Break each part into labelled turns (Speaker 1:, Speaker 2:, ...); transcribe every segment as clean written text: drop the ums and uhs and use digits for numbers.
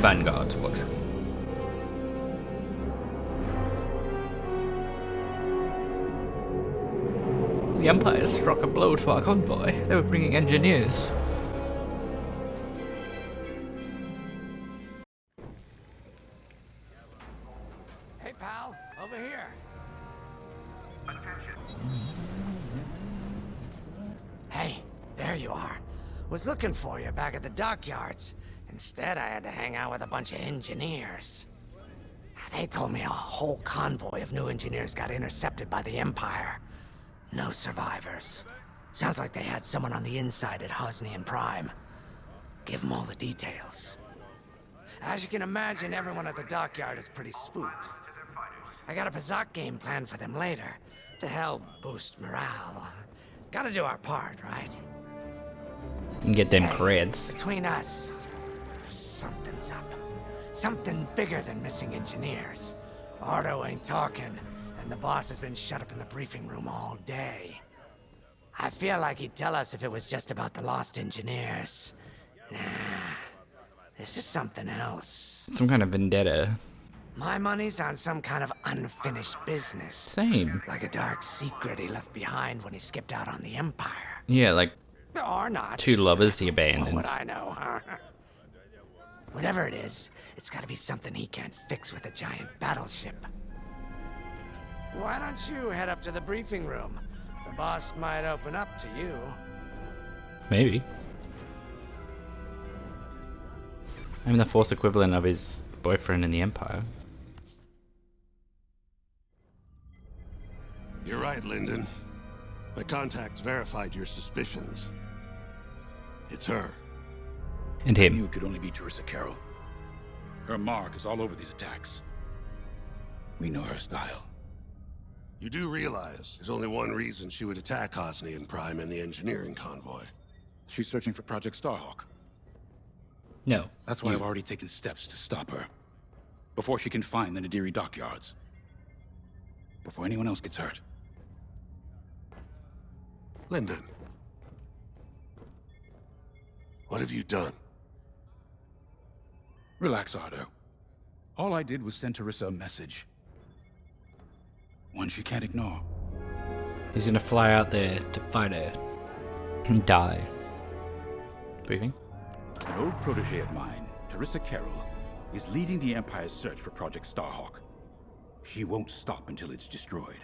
Speaker 1: Vanguard Squadron. The Empire struck a blow to our convoy. They were bringing engineers.
Speaker 2: Hey, pal, over here. Hey, there you are. Was looking for you back at the dockyards. Instead, I had to hang out with a bunch of engineers. They told me a whole convoy of new engineers got intercepted by the Empire. No survivors. Sounds like they had someone on the inside at Hosnian Prime. Give them all the details. As you can imagine, everyone at the dockyard is pretty spooked. I got a Pazak game planned for them later, to help boost morale. Gotta do our part, right?
Speaker 1: And get them
Speaker 2: Hey,
Speaker 1: creds.
Speaker 2: between us, something's up. Something bigger than missing engineers. Ardo ain't talking, and the boss has been shut up in the briefing room all day. I feel like he'd tell us if it was just about the lost engineers. Nah, this is something else.
Speaker 1: Some kind of vendetta.
Speaker 2: My money's on some kind of unfinished business.
Speaker 1: Same.
Speaker 2: Like a dark secret he left behind when he skipped out on the Empire.
Speaker 1: Yeah, like
Speaker 2: Or not.
Speaker 1: 2 lovers he
Speaker 2: What
Speaker 1: abandoned.
Speaker 2: would I know, huh? Whatever it is, it's gotta be something he can't fix with a giant battleship. Why don't you head up to the briefing room? The boss might open up to you.
Speaker 1: Maybe. I'm the Force equivalent of his boyfriend in the Empire.
Speaker 3: You're right, Lyndon. My contacts verified your suspicions. It's her.
Speaker 1: And
Speaker 4: I
Speaker 1: him.
Speaker 4: knew it could only be Teresa Carroll. Her mark is all over these attacks. We know her style.
Speaker 3: You do realize there's only one reason she would attack Hosnian Prime and the engineering convoy.
Speaker 4: She's searching for Project Starhawk.
Speaker 1: No.
Speaker 4: That's why
Speaker 1: you.
Speaker 4: I've already taken steps to stop her. Before she can find the Nadiri dockyards. Before anyone else gets hurt.
Speaker 3: Lyndon. What have you done?
Speaker 4: Relax, Ardo. All I did was send Teresa a message. One she can't ignore.
Speaker 1: He's gonna fly out there to fight her. And die. Briefing?
Speaker 4: An old protege of mine, Teresa Carroll, is leading the Empire's search for Project Starhawk. She won't stop until it's destroyed.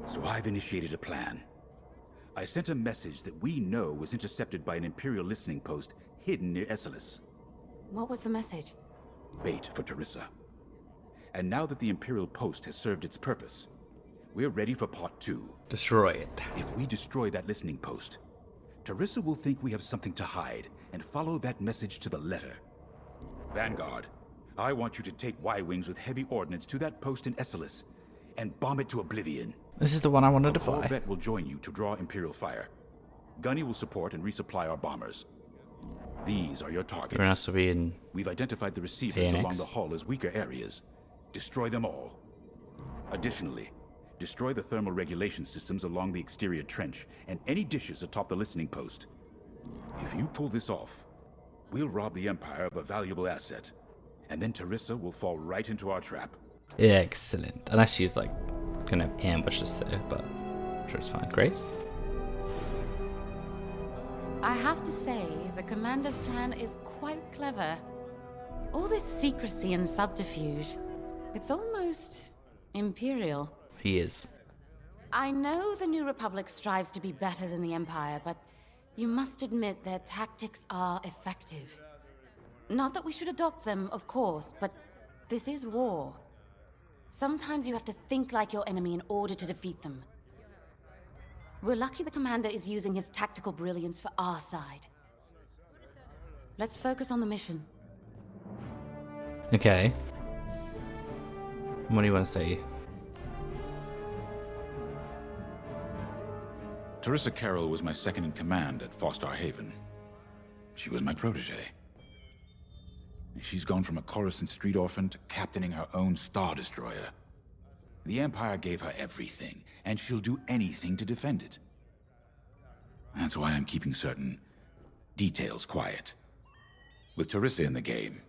Speaker 4: So I've initiated a plan. I sent a message that we know was intercepted by an Imperial listening post hidden near Esselis.
Speaker 5: What was the message?
Speaker 4: Bait for Teresa. And now that the Imperial post has served its purpose, we're ready for part 2.
Speaker 1: Destroy it.
Speaker 4: If we destroy that listening post, Teresa will think we have something to hide and follow that message to the letter. Vanguard, I want you to take Y-Wings with heavy ordnance to that post in Esselis and bomb it to oblivion.
Speaker 1: This is the one I wanted to fly.
Speaker 4: Corvette will join you to draw Imperial fire. Gunny will support and resupply our bombers. These are your targets.
Speaker 1: Everyone else will be in.
Speaker 4: We've identified the receivers
Speaker 1: ANX.
Speaker 4: along the hull as weaker areas. Destroy them all. Additionally, destroy the thermal regulation systems along the exterior trench and any dishes atop the listening post. If you pull this off, we'll rob the Empire of a valuable asset, and then Teresa will fall right into our trap.
Speaker 1: Excellent. Unless she's like gonna ambush us there, but I'm sure it's fine. Grace?
Speaker 5: I have to say, the commander's plan is quite clever. All this secrecy and subterfuge, it's almost imperial.
Speaker 1: He is.
Speaker 5: I know the New Republic strives to be better than the Empire, but you must admit their tactics are effective. Not that we should adopt them, of course, but this is war. Sometimes you have to think like your enemy in order to defeat them. We're lucky the commander is using his tactical brilliance for our side. Let's focus on the mission.
Speaker 1: Okay. What do you want to say?
Speaker 4: Teresa Carroll was my second in command at Fostar Haven. She was my protege. She's gone from a Coruscant street orphan to captaining her own Star Destroyer. The Empire gave her everything, and she'll do anything to defend it. That's why I'm keeping certain details quiet. With Teresa in the game,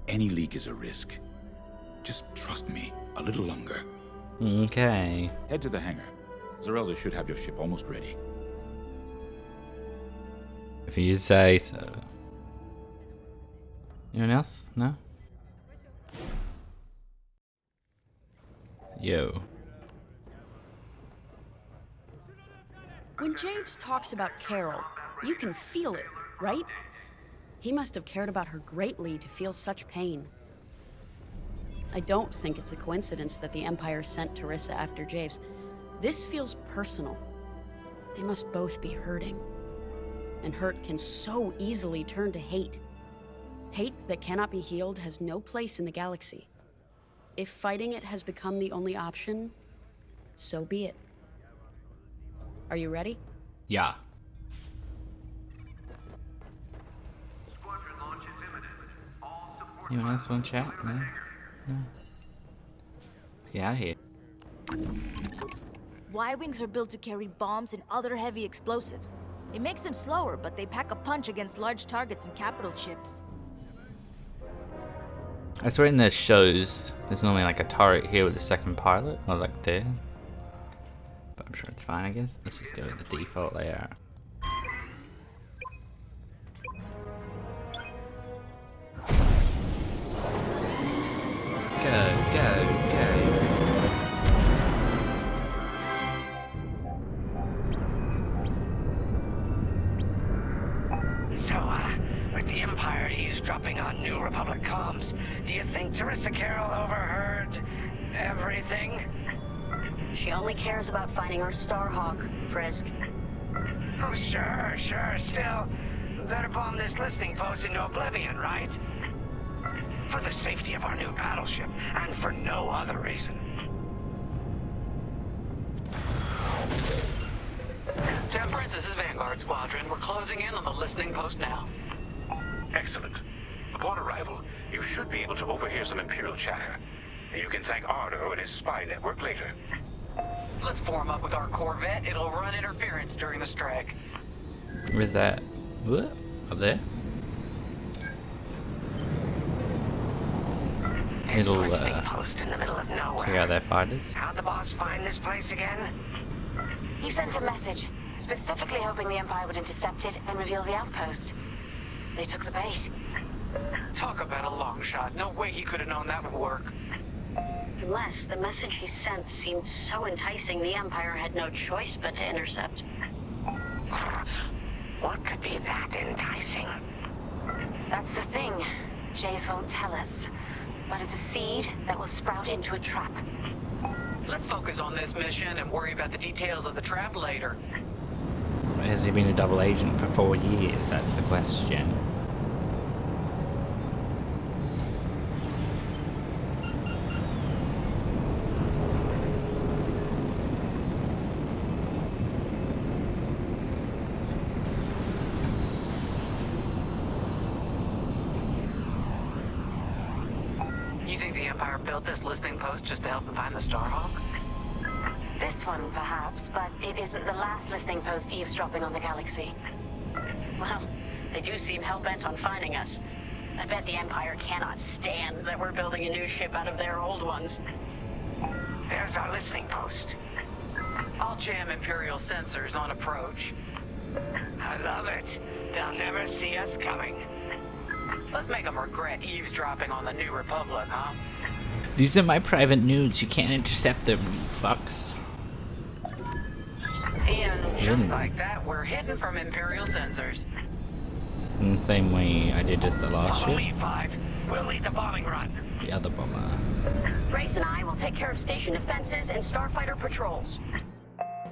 Speaker 4: Any leak is a risk. Just trust me a little longer.
Speaker 1: Okay.
Speaker 4: Head to the hangar. Zerelda should have your ship almost ready.
Speaker 1: If you say so. Anyone else? No? Yo.
Speaker 6: When Javes talks about Carol, you can feel it, right? He must have cared about her greatly to feel such pain. I don't think it's a coincidence that the Empire sent Teresa after Javes. This feels personal. They must both be hurting. And hurt can so easily turn to hate. Hate that cannot be healed has no place in the galaxy. If fighting it has become the only option, so be it. Are you ready?
Speaker 1: Yeah. Anyone else want to chat? No? No. Get out of here.
Speaker 7: Y-wings are built to carry bombs and other heavy explosives. It makes them slower, but they pack a punch against large targets and capital ships.
Speaker 1: I swear in the shows, there's normally like a turret here with a second pilot, or like there. But I'm sure it's fine, I guess. Let's just go with the default layout. Go, go, go.
Speaker 2: So, with the Empire eavesdropping on New Republic comms, do you think Teresa Carroll overheard everything?
Speaker 6: She only cares about finding our Starhawk, Frisk.
Speaker 2: Oh, sure, still. Better bomb this listening post into oblivion, right? For the safety of our new battleship, and for no other reason.
Speaker 8: Temperance, this is Vanguard Squadron. We're closing in on the listening post now.
Speaker 4: Excellent. Upon arrival, you should be able to overhear some Imperial chatter. And you can thank Ardo and his spy network later.
Speaker 8: Let's form up with our Corvette. It'll run interference during the strike.
Speaker 1: Where's that? What? Up there?
Speaker 2: This
Speaker 1: It'll,
Speaker 2: listening post in the middle of nowhere.
Speaker 1: check out their fighters.
Speaker 2: How'd the boss find this place again?
Speaker 5: He sent a message, specifically hoping the Empire would intercept it and reveal the outpost. They took the bait.
Speaker 8: Talk about a long shot. No way he could have known that would work.
Speaker 6: Unless the message he sent seemed so enticing the Empire had no choice but to intercept.
Speaker 2: What could be that enticing?
Speaker 5: That's the thing. Jace won't tell us. But it's a seed that will sprout into a trap.
Speaker 8: Let's focus on this mission and worry about the details of the trap later.
Speaker 1: Has he been a double agent for 4 years? That's the question.
Speaker 8: You think the Empire built this listening post just to help them find the Starhawk?
Speaker 5: This one, perhaps, but it isn't the last listening post eavesdropping on the galaxy.
Speaker 6: Well, they do seem hell-bent on finding us. I bet the Empire cannot stand that we're building a new ship out of their old ones.
Speaker 2: There's our listening post.
Speaker 8: I'll jam Imperial sensors on approach.
Speaker 2: I love it. They'll never see us coming.
Speaker 8: Let's make them regret eavesdropping on the New Republic, huh?
Speaker 1: These are my private nudes. You can't intercept them, you fucks.
Speaker 8: And just like that, we're hidden from Imperial sensors.
Speaker 1: In the same way I did as the last
Speaker 2: Follow
Speaker 1: ship.
Speaker 2: me, 5. We'll lead the bombing run.
Speaker 1: The other bomber.
Speaker 6: Race and I will take care of station defenses and starfighter patrols.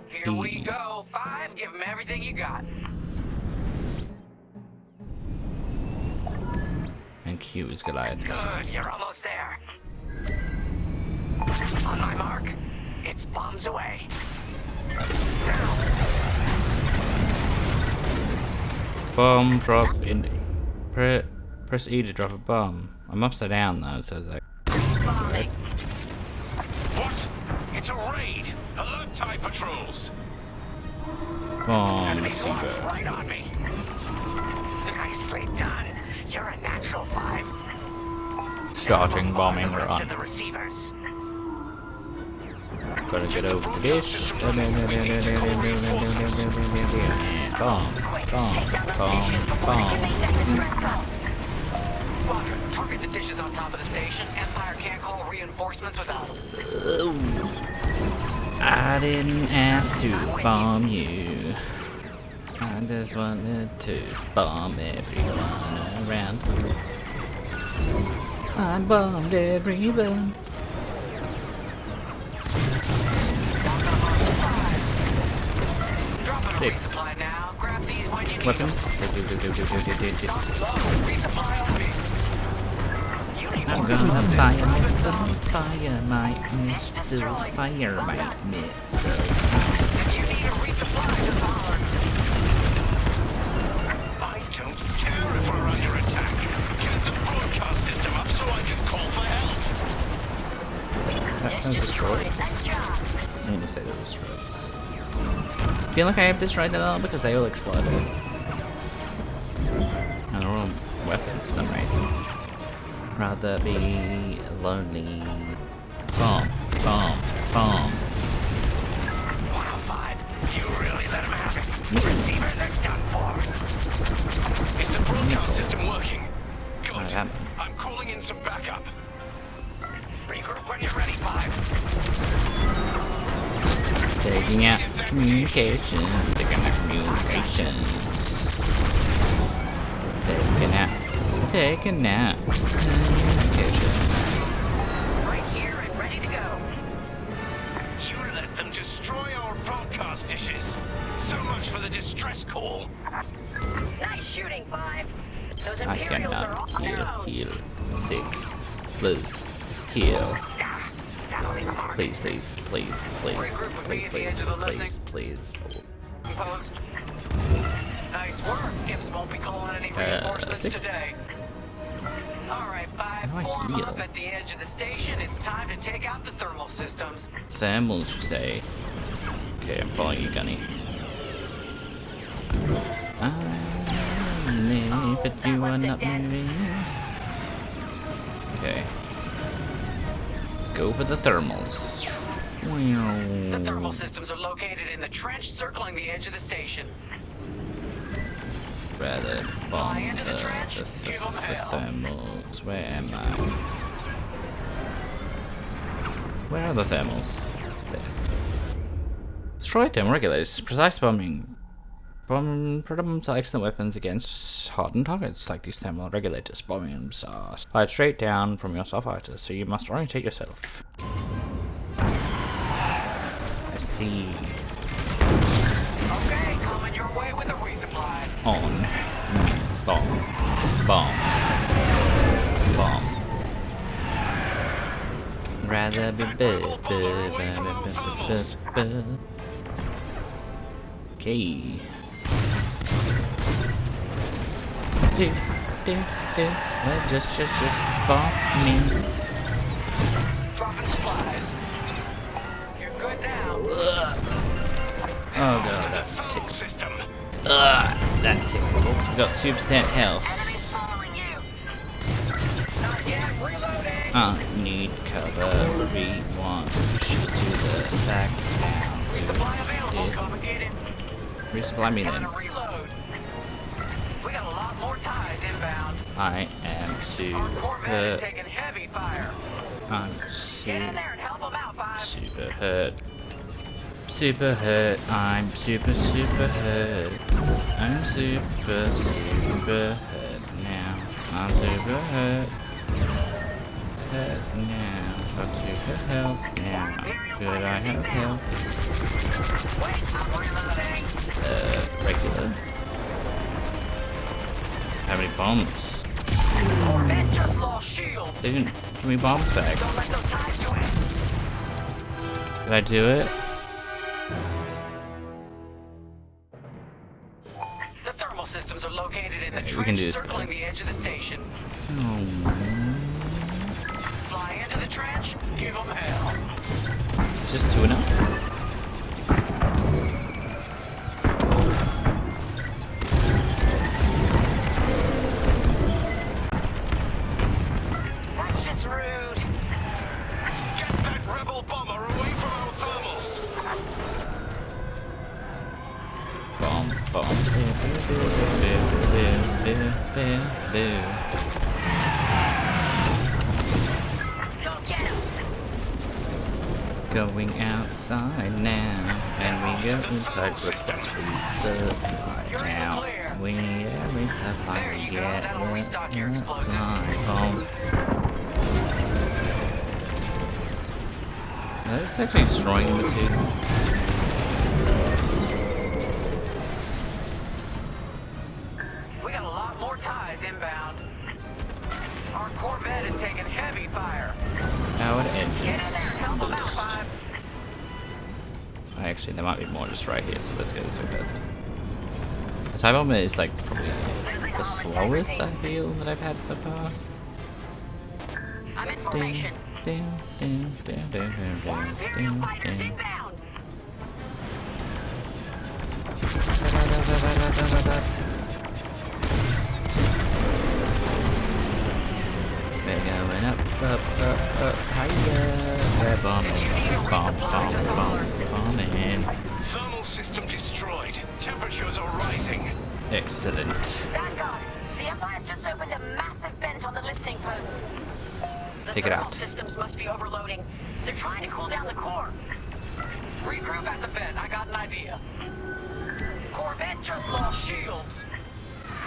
Speaker 8: Here we go. 5, give them everything you got.
Speaker 1: And Q is Goliath.
Speaker 2: Good, you're almost there. On my mark. It's bombs away. Now.
Speaker 1: Bomb drop in. Press E to drop a bomb. I'm upside down though, so it's like.
Speaker 6: Bombing.
Speaker 4: What? It's a raid! Alert TIE patrols!
Speaker 1: Bomb
Speaker 2: Enemies locked
Speaker 1: receiver.
Speaker 2: right on me. Nicely done. You're a natural 5.
Speaker 1: Starting bombing
Speaker 2: The rest
Speaker 1: run.
Speaker 2: of the receivers.
Speaker 1: Gotta get over the dish. Bomb, bomb.
Speaker 8: Squadron, target the dishes on top of the station. Empire can't call reinforcements without them.
Speaker 1: I didn't ask to bomb you. I just wanted to bomb everyone around. I bombed everyone.
Speaker 8: Drop a
Speaker 1: 6
Speaker 8: resupply now. Grab these when you need
Speaker 1: weapons.
Speaker 8: Stop slow. Resupply on me. You need
Speaker 1: I'm
Speaker 8: more
Speaker 1: gonna
Speaker 8: explosives.
Speaker 1: fire
Speaker 8: Drop it
Speaker 1: missiles, fire my missiles, fire my missiles.
Speaker 8: If you need a resupply, just holler.
Speaker 2: I don't care if we're under attack. Get the broadcast system up so I can call for help.
Speaker 1: That was destroyed.
Speaker 6: Nice job.
Speaker 1: I didn't even say they were destroyed. I feel like I have destroyed them all because they all exploded. And they're all weapons for some reason. Rather be lonely. Bomb, bomb, bomb.
Speaker 2: 105. You really let him have it.
Speaker 1: Missile.
Speaker 2: Receivers are done for. Is the broadcast
Speaker 1: Missile.
Speaker 2: system working? Good.
Speaker 1: Alright, that-
Speaker 2: I'm calling in some backup. Regroup when you're ready, 5.
Speaker 1: Taking out communication. Taking out communications. Taking out. Taking out communication.
Speaker 6: Right here and ready to go.
Speaker 2: You let them destroy our broadcast dishes. So much for the distress call.
Speaker 6: Nice shooting, 5. Those
Speaker 1: I
Speaker 6: Imperials are
Speaker 1: cannot
Speaker 6: all down.
Speaker 1: heal. 6. Please. Heal. Please, please, please, please, please, please, please, please.
Speaker 8: Post. Nice work. Imps won't be calling any reinforcements
Speaker 1: 6.
Speaker 8: today. Alright, 5.
Speaker 1: How do I
Speaker 8: Form
Speaker 1: heal?
Speaker 8: up at the edge of the station. It's time to take out the thermal systems.
Speaker 1: Sam will say. Okay, I'm following you, Gunny. But you are not moving. Okay. Let's go for the thermals.
Speaker 8: The thermal systems are located in the trench circling the edge of the station.
Speaker 1: Rather bomb
Speaker 8: into the trench. Give 'em hell.
Speaker 1: thermals. Where am I? Where are the thermals? There. Destroy thermal regulators. Precise bombing. Bombs are excellent weapons against hardened targets like these thermal regulators. Bombs are fired straight down from your starfighter, so you must orientate yourself. I see.
Speaker 8: Okay, coming your way with a resupply.
Speaker 1: On. Bomb. Bomb. Bomb. Rather be Okay. Well, just bomb me.
Speaker 8: Dropping supplies. You're good now.
Speaker 1: Oh god, that tickles.
Speaker 2: System.
Speaker 1: That tickles. We got 2% health.
Speaker 8: Enemies following you. Not yet. Reloading.
Speaker 1: Need cover. We want to the back down.
Speaker 8: Resupply available. Come and get it.
Speaker 1: Resupply me
Speaker 8: Gotta
Speaker 1: then.
Speaker 8: reload. We got a lot more ties inbound.
Speaker 1: I am
Speaker 8: Our Corvette is
Speaker 1: super.
Speaker 8: taking heavy fire.
Speaker 1: I'm
Speaker 8: Get in there and help them out, 5.
Speaker 1: super hurt. Super hurt. I'm super hurt. I'm super hurt now. I'm super hurt. Hurt now. Got super health now. Could I have health?
Speaker 8: Wait, I'm reloading.
Speaker 1: Regular. How many bombs?
Speaker 8: Corvette just lost shields.
Speaker 1: They didn't give me bombs back.
Speaker 8: Don't let those ties do it.
Speaker 1: Did I do it?
Speaker 8: The thermal systems are located in the
Speaker 1: Okay, we can do
Speaker 8: trench
Speaker 1: this
Speaker 8: circling
Speaker 1: better.
Speaker 8: the edge of the station.
Speaker 1: Oh.
Speaker 8: Fly into the trench, give them hell.
Speaker 1: It's just 2 enough?
Speaker 6: That's just
Speaker 1: Going outside now, and we go inside with that resupply now. We resupply,
Speaker 8: There you go,
Speaker 1: yeah,
Speaker 8: that'll restock your explosives.
Speaker 1: home. That's actually destroying the two.
Speaker 8: We got a lot more ties inbound. Our Corvette is taking heavy fire.
Speaker 1: Powered
Speaker 8: Get in there
Speaker 1: engines.
Speaker 8: and help them out,
Speaker 1: Boost.
Speaker 8: Five.
Speaker 1: Actually, there might be more just right here, so let's go this way first. The time bomber is like probably the slowest I feel that I've had so far.
Speaker 2: I'm in formation. More Imperial fighters inbound.
Speaker 1: We're going up, higher. Bombing.
Speaker 3: Thermal system destroyed. Temperatures are rising.
Speaker 1: Excellent.
Speaker 5: Vanguard, the Empire's just opened a massive vent on the listening post.
Speaker 2: The
Speaker 1: Take it
Speaker 2: thermal
Speaker 1: out.
Speaker 2: systems must be overloading. They're trying to cool down the core.
Speaker 8: Regroup at the vent. I got an idea. Corvette just lost shields.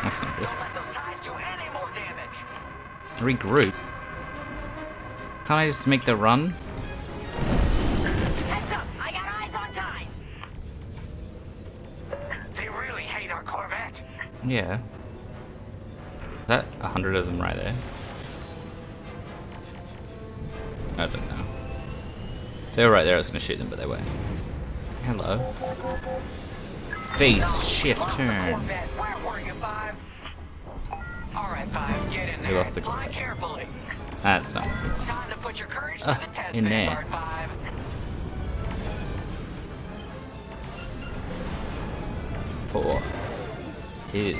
Speaker 1: That's not good.
Speaker 8: Don't let those ties do any more damage.
Speaker 1: Regroup. Can't I just make the run?
Speaker 2: Heads up, I got eyes on ties.
Speaker 3: They really hate our Corvette.
Speaker 1: Yeah. Is that 100 of them right there? I don't know. If they were right there, I was gonna shoot them, but they weren't. Hello. Face shift
Speaker 8: Lost the
Speaker 1: turn.
Speaker 8: Corvette. Where were you, Five? All right, Five, get in
Speaker 1: We
Speaker 8: there.
Speaker 1: lost the
Speaker 8: Fly
Speaker 1: Corvette.
Speaker 8: carefully.
Speaker 1: That's not good.
Speaker 8: Time to put your courage to the test,
Speaker 1: in there.
Speaker 8: Vanguard 5.
Speaker 1: Four. Two.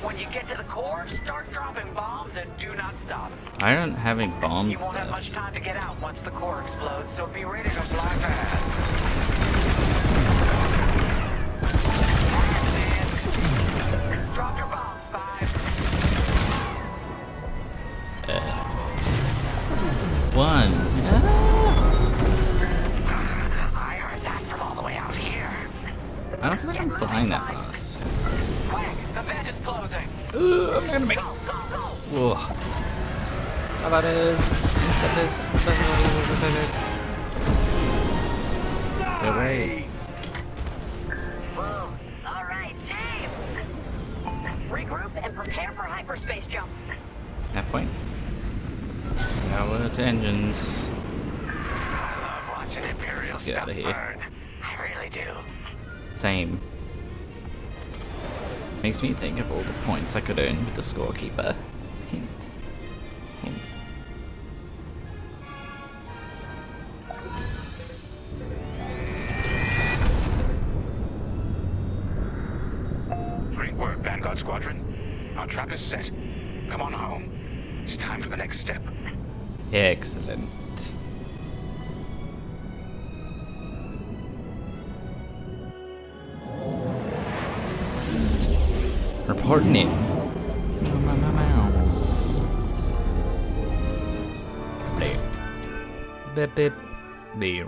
Speaker 8: When you get to the core, start dropping bombs and do not stop.
Speaker 1: I don't have any bombs
Speaker 8: You won't have much
Speaker 1: left.
Speaker 8: time to get out once the core explodes, so be ready to fly fast. That's it. Drop your bombs, Five.
Speaker 1: One.
Speaker 2: I heard that from all the way out here.
Speaker 1: I don't feel like I'm flying that fast.
Speaker 8: Quick, the vent is closing.
Speaker 1: I'm gonna make.
Speaker 2: Go, go, go!
Speaker 1: Ugh. How about this? Instead this.
Speaker 3: Nice.
Speaker 2: Whoa. All right, team. Regroup and prepare for hyperspace jump.
Speaker 1: Half point. Power to engines.
Speaker 3: I love watching Imperial
Speaker 1: Let's get
Speaker 3: stuff
Speaker 1: out of here.
Speaker 3: burn. I really do.
Speaker 1: Same. Makes me think of all the points I could earn with the scorekeeper. Hint. Hint.
Speaker 4: Great work, Vanguard Squadron. Our trap is set. Come on home. It's time for the next step.
Speaker 1: Excellent. Reporting in. Beep. Beep beep. Beep.